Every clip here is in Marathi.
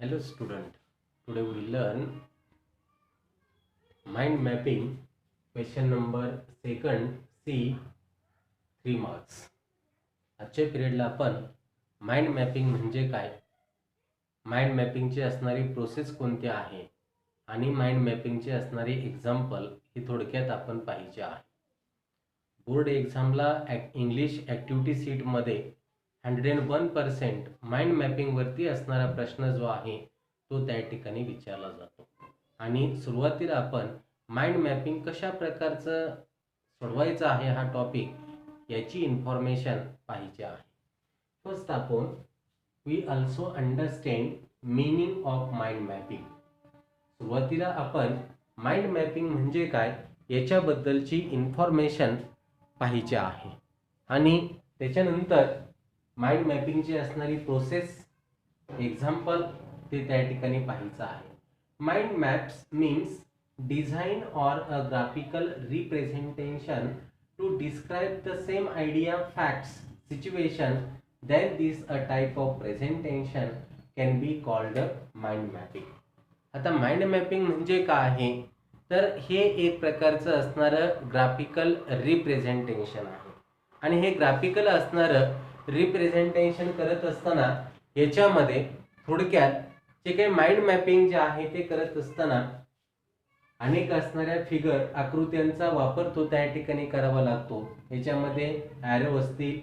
Hello student, today we will learn mind mapping question number second C 3 marks. आजच्या पिरियडला आपण माइंड मॅपिंग म्हणजे काय, माइंड मॅपिंगची असणारी प्रोसेस कोणती आहे आणि माइंड मॅपिंगची असणारी एक्झाम्पल ही थोडक्यात आपण पाहिजे आहे. बोर्ड एक्झामला इंग्लिश ॲक्टिव्हिटी सीटमध्ये 101% माइंड मॅपिंगवरती असणारा प्रश्न जो आहे तो त्या ठिकाणी विचारला जातो. आणि सुरुवातीला आपण माइंड मॅपिंग कशा प्रकारचं सोडवायचं आहे हा टॉपिक याची इन्फॉर्मेशन पाहिजे आहे. फर्स्ट आपण we also understand meaning of mind mapping. सुरुवातीला आपण माइंड मॅपिंग म्हणजे काय याच्याबद्दलची इन्फॉर्मेशन पाहिजे आहे आणि त्याच्यानंतर माइंड मॅपिंगची असणारी प्रोसेस एक्झाम्पल ते त्या ठिकाणी पाहायचं आहे. Mind maps means design or a graphical representation to describe the same idea, facts, situation, then this a type of presentation can be called mind mapping. आता माइंड मॅपिंग म्हणजे काय आहे तर हे एक प्रकारचं असणारं ग्राफिकल रिप्रेझेंटेशन आहे आणि हे ग्राफिकल असणारं रिप्रेझेंटेशन करत असताना याच्यामध्ये थोडक्यात जे काही माइंड मॅपिंग जे आहे ते करत असताना अनेक असणाऱ्या फिगर आकृत्यांचा वापर तो त्या ठिकाणी करावा लागतो. याच्यामध्ये ॲरो असतील,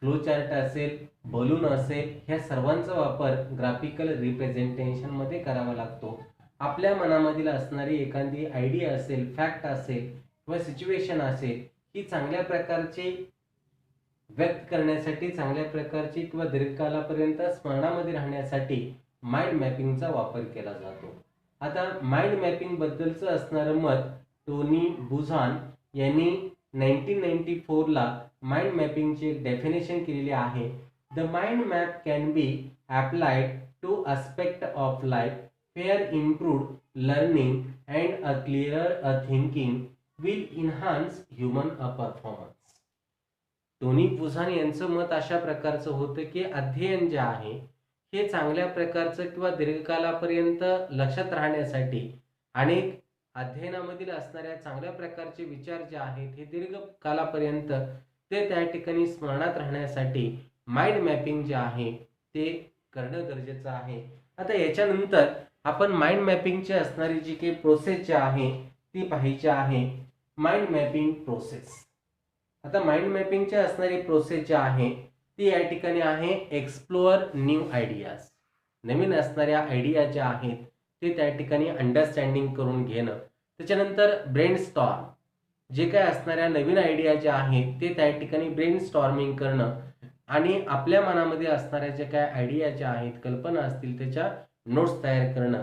फ्लो चार्ट असेल, बलून असेल, ह्या सर्वांचा वापर ग्राफिकल रिप्रेझेंटेशन मध्ये करावा लागतो. आपल्या मनामधील असणारी एखादी आयडिया असेल, फॅक्ट असेल किंवा सिच्युएशन असेल ही चांगल्या प्रकारची व्यक्त करण्यासाठी, चांगल्या प्रकारची किंवा दीर्घकालापर्यंत स्मरणामध्ये राहण्यासाठी माइंड मॅपिंगचा वापर केला जातो. आता माइंड मॅपिंग बद्दलचं असणारं मत टोनी बुझान यांनी 1994 ला माइंड मॅपिंगची डेफिनेशन केलेली आहे. The mind map can be applied to aspect of life where improved learning and a clear thinking will enhance human performance. Tony Buzan यांचं मत अशा प्रकारचं होतं की अध्ययन जे आहे हे चांगल्या प्रकारचं किंवा दीर्घकालापर्यंत लक्षात राहण्यासाठी आणि अध्ययनामधील असणाऱ्या चांगल्या प्रकारचे विचार जे आहेत हे दीर्घकालापर्यंत ते त्या ठिकाणी स्मरणात राहण्यासाठी माइंड मॅपिंग जे आहे ते करणं गरजेचं आहे. आता याच्यानंतर आपण माइंड मॅपिंगची असणारी जी काही प्रोसेस जी आहे ती पाहायची आहे. Mind mapping process. आता माइंड मॅपिंगची असणारी प्रोसेस जी आहे ती या ठिकाणी आहे एक्सप्लोअर न्यू आयडियाज. नवीन असणाऱ्या आयडिया ज्या आहेत ते त्या ठिकाणी अंडरस्टँडिंग करून घेणं. त्याच्यानंतर ब्रेन स्टॉर्म, जे काय असणाऱ्या नवीन आयडिया ज्या आहेत ते त्या ठिकाणी ब्रेन स्टॉर्मिंग करणं आणि आपल्या मनामध्ये असणाऱ्या ज्या काय आयडिया ज्या आहेत, कल्पना असतील त्याच्या नोट्स तयार करणं.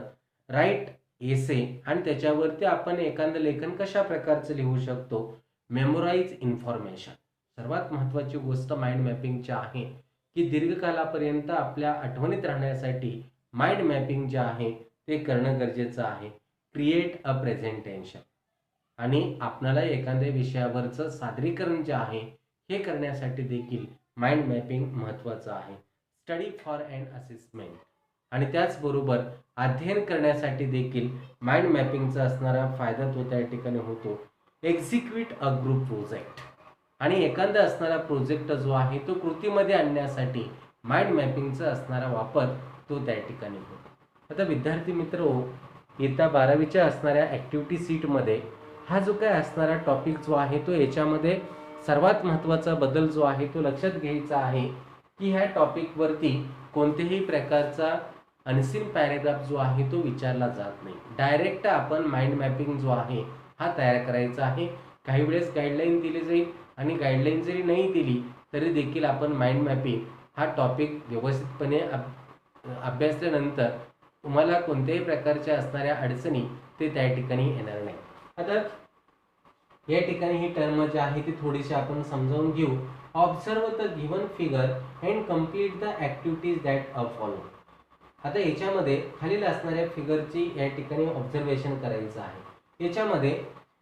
राईट एसे आणि त्याच्यावरती आपण एखादं लेखन कशा प्रकारचं लिहू शकतो. Memorise information. सर्वात महत्त्वाची गोष्ट माइंड मॅपिंगची आहे की दीर्घकालापर्यंत आपल्या आठवणीत राहण्यासाठी माइंड मॅपिंग जे आहे ते करणं गरजेचं आहे. क्रिएट अ प्रेझेंटेशन आणि आपल्याला एखाद्या विषयावरचं सादरीकरण जे आहे हे करण्यासाठी देखील माइंड मॅपिंग महत्त्वाचं आहे. स्टडी फॉर अँड असेसमेंट आणि त्याचबरोबर अध्ययन करण्यासाठी देखील माइंड मॅपिंगचा असणारा फायदा तो त्या ठिकाणी होतो. एक्झिक्यूट अ ग्रुप प्रोजेक्ट आणि एखादा असणारा प्रोजेक्ट जो आहे तो कृतीमध्ये आणण्यासाठी माइंड मॅपिंगचा असणारा वापर तो त्या ठिकाणी होतो. आता विद्यार्थी मित्र येत्या 12वीच्या असणाऱ्या ॲक्टिव्हिटी सीटमध्ये हा जो काय असणारा टॉपिक जो आहे तो याच्यामध्ये सर्वात महत्त्वाचा बदल जो आहे तो लक्षात घ्यायचा आहे की ह्या टॉपिकवरती कोणत्याही प्रकारचा अनसीन पॅरेग्राफ जो आहे तो विचारला जात नाही. डायरेक्ट आपण माइंड मॅपिंग जो आहे हा तयार करायचा आहे. काही वेळेस गाईडलाईन दिली जाईल आणि गाईडलाईन जरी नाही दिली तरी देखील आपण माइंड मॅपिंग हा टॉपिक व्यवस्थितपणे अभ्यासल्यानंतर तुम्हाला कोणत्याही प्रकारच्या असणाऱ्या अडचणी ते त्या ठिकाणी येणार नाही. आता या ठिकाणी ही टर्म जी आहे ती थोडीशी आपण समजावून घेऊ. Observe the given figure and complete the activities that follow. आता याच्यामध्ये खालील असणाऱ्या फिगरची या ठिकाणी ऑब्झर्वेशन करायचं आहे. याच्यामध्ये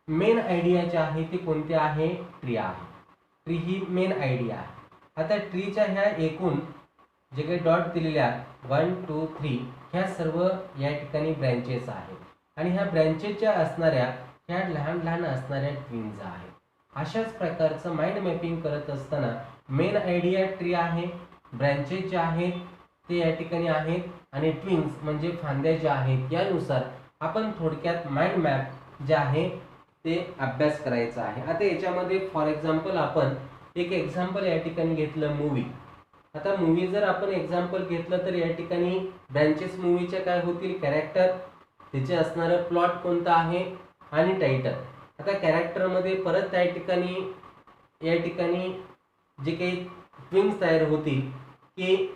मेन आयडिया जी आहे ती कोणती आहे. ट्री आहे. ट्री ही मेन आयडिया आहे. आता ट्रीच्या ह्या एकूण जे काही डॉट दिलेले आहेत 1 2 3 ह्या सर्व या ठिकाणी ब्रँचेस आहेत आणि ह्या ब्रँचेसच्या असणाऱ्या ह्या लहान लहान असणाऱ्या ट्विन्स आहेत. अशाच प्रकारचं माइंड मॅपिंग करत असताना मेन आयडिया ट्री आहे, ब्रँचेस जे आहेत ते या ठिकाणी आहेत आणि ट्विन्स म्हणजे फांद्या ज्या आहेत यानुसार आपण थोडक्यात माइंड मॅप जे आहे ते अभ्यास करायचा आहे. आता याच्यामध्ये फॉर एक्झाम्पल आपण एक एक्झाम्पल या ठिकाणी घेतलं मूवी. आता मूवी जर आपण एक्झाम्पल घेतलं तर या ठिकाणी ब्रँचेस मूवीच्या काय होतील, कॅरेक्टर, त्याचे असणारं प्लॉट कोणता आहे आणि टायटल. आता कॅरेक्टरमध्ये परत त्या ठिकाणी जे काही ट्विन्स तयार होतील की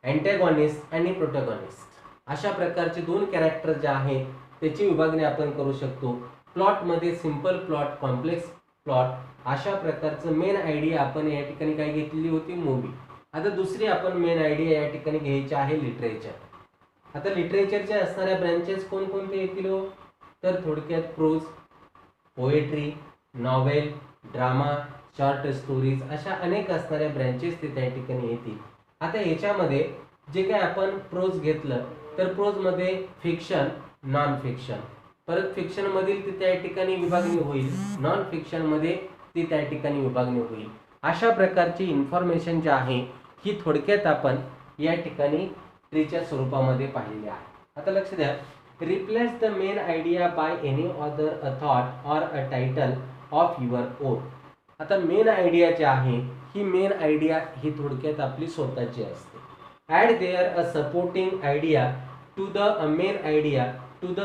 अँटॅगॉनिस्ट आणि प्रोटॅगॉनिस्ट, अशा प्रकारचे दोन कॅरेक्टर जे आहेत त्याची विभागणी आपण करू शकतो. प्लॉटमध्ये सिंपल प्लॉट, कॉम्प्लेक्स प्लॉट, अशा प्रकारचं मेन आयडिया आपण या ठिकाणी काय घेतलेली होती, मूवी. आता दुसरी आपण मेन आयडिया या ठिकाणी घ्यायची आहे लिटरेचर. आता लिटरेचरच्या असणाऱ्या ब्रँचेस कोणकोणते येतील हो, तर थोडक्यात prose, poetry, novel, drama, short stories, अशा अनेक असणाऱ्या ब्रँचेस ते त्या ठिकाणी येतील. आता याच्यामध्ये जे काही आपण प्रोज घेतलं तर प्रोजमध्ये फिक्शन, नॉन फिक्शन, परत फिक्शन मधील ती त्या ठिकाणी विभागणी होईल, नॉन फिक्शन मध्ये ती त्या ठिकाणी विभागणी होईल. अशा प्रकारची इन्फॉर्मेशन जी आहे ही थोडक्यात आपण या ठिकाणी ट्रीच्या स्वरूपामध्ये पाहिलेली आहे. आता लक्ष द्या, replace the main idea by any other a thought or a title of your own. आता मेन आयडिया जी आहे ही मेन आयडिया ही थोडक्यात आपली स्वतःची असते. Add there a supporting idea to the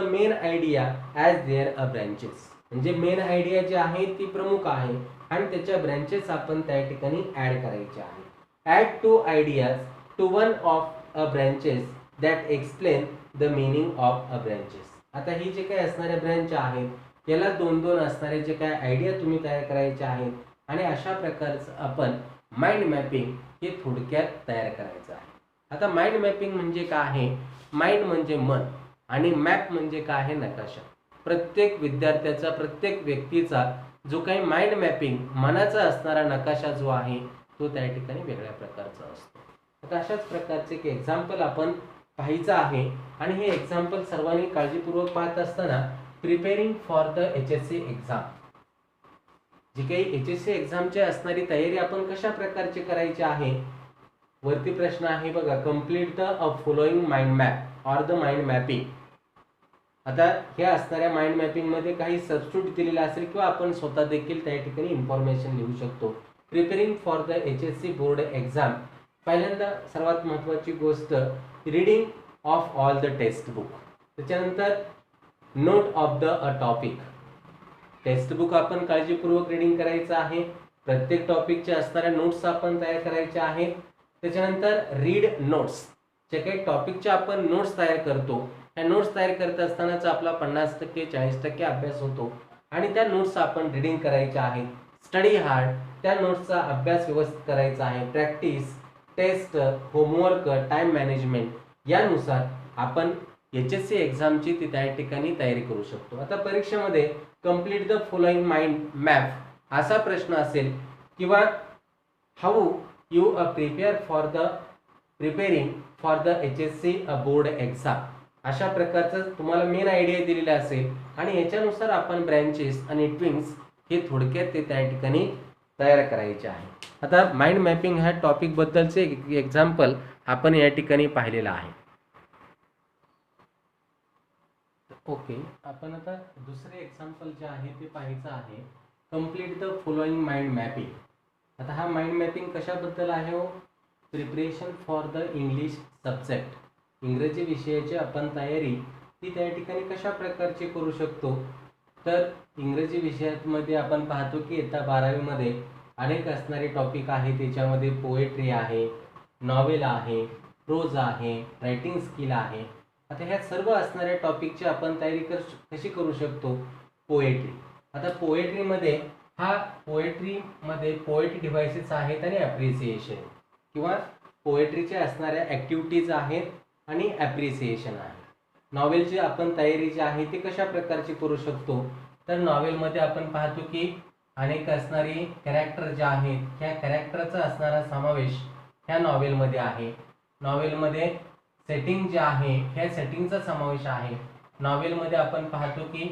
main idea as there a branches. म्हणजे मेन आयडिया जी आहे ती प्रमुख आहे आणि त्याच्या ब्रँचेस आपण त्या ठिकाणी ऍड करायचे आहे. Add two ideas to one of a branches that explain the meaning of a branches. आता ही जे काही असणारे ब्रँच आहेत याला दोन दोन असणारे जे काय आयडिया तुम्ही तयार करायचे आहेत आणि अशा प्रकारचं आपण माइंड मॅपिंग हे थोडक्यात तयार करायचं आहे. आता माइंड मॅपिंग म्हणजे काय आहे, माइंड म्हणजे मन आणि मॅप म्हणजे काय आहे, नकाशा. प्रत्येक विद्यार्थ्याचा, प्रत्येक व्यक्तीचा जो काही माइंड मॅपिंग, मनाचा असणारा नकाशा जो आहे तो त्या ठिकाणी वेगळ्या प्रकारचा असतो. आता अशाच प्रकारचे एक एक्झाम्पल आपण पाहायचं आहे आणि हे एक्झाम्पल सर्वांनी काळजीपूर्वक पाहत असताना preparing for the HSC exam, जी काही HSC एक्झामची असणारी तयारी आपण कशा प्रकारची करायची आहे. वरती प्रश्न आहे बघा, complete the following mind map or the mind mapping. आता हे असणाऱ्या माइंड मॅपिंग मध्ये काही सबस्टिट्यूट दिलेला असेल किंवा आपण स्वतः देखील त्या ठिकाणी इन्फॉर्मेशन लिहू शकतो. Preparing for the HSC board exam. पहिल्यांदा सर्वात महत्त्वाची गोष्ट reading of all the textbook. त्याच्यानंतर note of the topic. Textbook आपण काळजीपूर्वक रीडिंग करायचं आहे. प्रत्येक टॉपिकच्या असणाऱ्या नोट्स आपण तयार करायच्या आहेत. त्याच्यानंतर रीड नोट्स. जे काही टॉपिकचे आपण नोट्स तयार करतो ह्या नोट्स तयार करत असतानाचा आपला 50% 40% अभ्यास होतो आणि त्या नोट्स आपण रीडिंग करायच्या आहेत. Study hard. त्या नोट्सचा अभ्यास व्यवस्थित करायचा आहे. Practice, test, homework, time management यानुसार आपण HSC एक्झामची ती त्या ठिकाणी तयारी करू शकतो. आता परीक्षेमध्ये complete the following mind map असा प्रश्न असेल किंवा how you preparing for the HSC board exam, अशा प्रकारचं तुम्हाला मेन आयडिया दिलेला असेल आणि याच्यानुसार आपण ब्रँचेस आणि ट्विन्स हे थोडक्यात ते त्या ठिकाणी तयार करायचे आहे. आता माइंड मॅपिंग ह्या टॉपिक बद्दलचे एक्झाम्पल आपण या ठिकाणी पाहिलेला आहे. ओके, आपण आता दुसरे एक्झाम्पल जे आहे ते पाहायचं आहे. Complete the following mind mapping. आता हा माइंड मॅपिंग कशाबद्दल आहे हो, preparation for the English subject. इंग्रजी विषयाची आपण तयारी ती त्या ठिकाणी कशा प्रकारची करू शकतो, तर इंग्रजी विषयामध्ये आपण पाहतो की इयत्ता 12वी मध्ये अनेक असणारे टॉपिक आहे. त्याच्यामध्ये पोएट्री आहे, नॉवेल आहे, प्रोज आहे, रायटिंग स्किल आहे. आता ह्या सर्व असणाऱ्या टॉपिकची आपण तयारी कशी करू शकतो, पोएट्री. आता पोएट्रीमध्ये पोएट्री डिव्हाइसेस आहेत आणि ॲप्रिसिएशन किंवा पोएट्रीचे असणाऱ्या ॲक्टिव्हिटीज आहेत आणि ॲप्रिसिएशन आहे. नॉवेलची आपण तयारी जी आहे ती कशा प्रकारची करू शकतो, तर नॉवेलमध्ये आपण पाहतो की अनेक असणारी कॅरेक्टर जे आहेत ह्या कॅरेक्टरचा असणारा समावेश ह्या नॉवेलमध्ये आहे. नॉवेलमध्ये सेटिंग जे आहे ह्या सेटिंगचा समावेश आहे. नॉवेलमध्ये आपण पाहतो की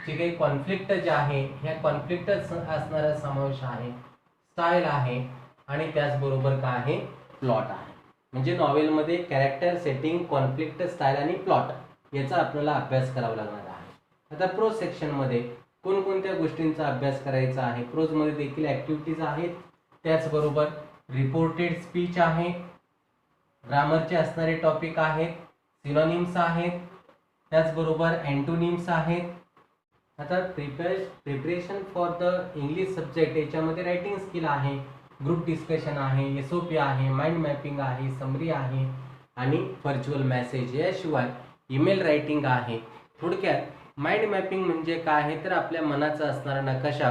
जे काही कॉन्फ्लिक्ट जे आहे ह्या कॉन्फ्लिक्ट असणारा समावेश आहे, स्टाईल आहे आणि त्याचबरोबर काय आहे, प्लॉट आहे. म्हणजे नॉवेलमध्ये कॅरेक्टर, सेटिंग, कॉन्फ्लिक्ट, स्टाईल आणि प्लॉट याचा आपल्याला अभ्यास करावा लागणार आहे. आता प्रोज सेक्शनमध्ये कोणकोणत्या गोष्टींचा अभ्यास करायचा आहे. प्रोजमध्ये देखील ॲक्टिव्हिटीज आहेत, त्याचबरोबर रिपोर्टेड स्पीच आहे, ग्रामरचे असणारे टॉपिक आहेत, सिनोनिम्स आहेत, त्याचबरोबर अँटोनिम्स आहेत. आता preparation for the English subject याच्यामध्ये रायटिंग स्किल आहे, ग्रुप डिस्कशन आहे, SOP आहे, माइंड मॅपिंग आहे, समरी आहे आणि व्हर्च्युअल मेसेज. याशिवाय ईमेल रायटिंग आहे. थोडक्यात माइंड मॅपिंग म्हणजे काय आहे तर आपल्या मनाचा असणारा नकाशा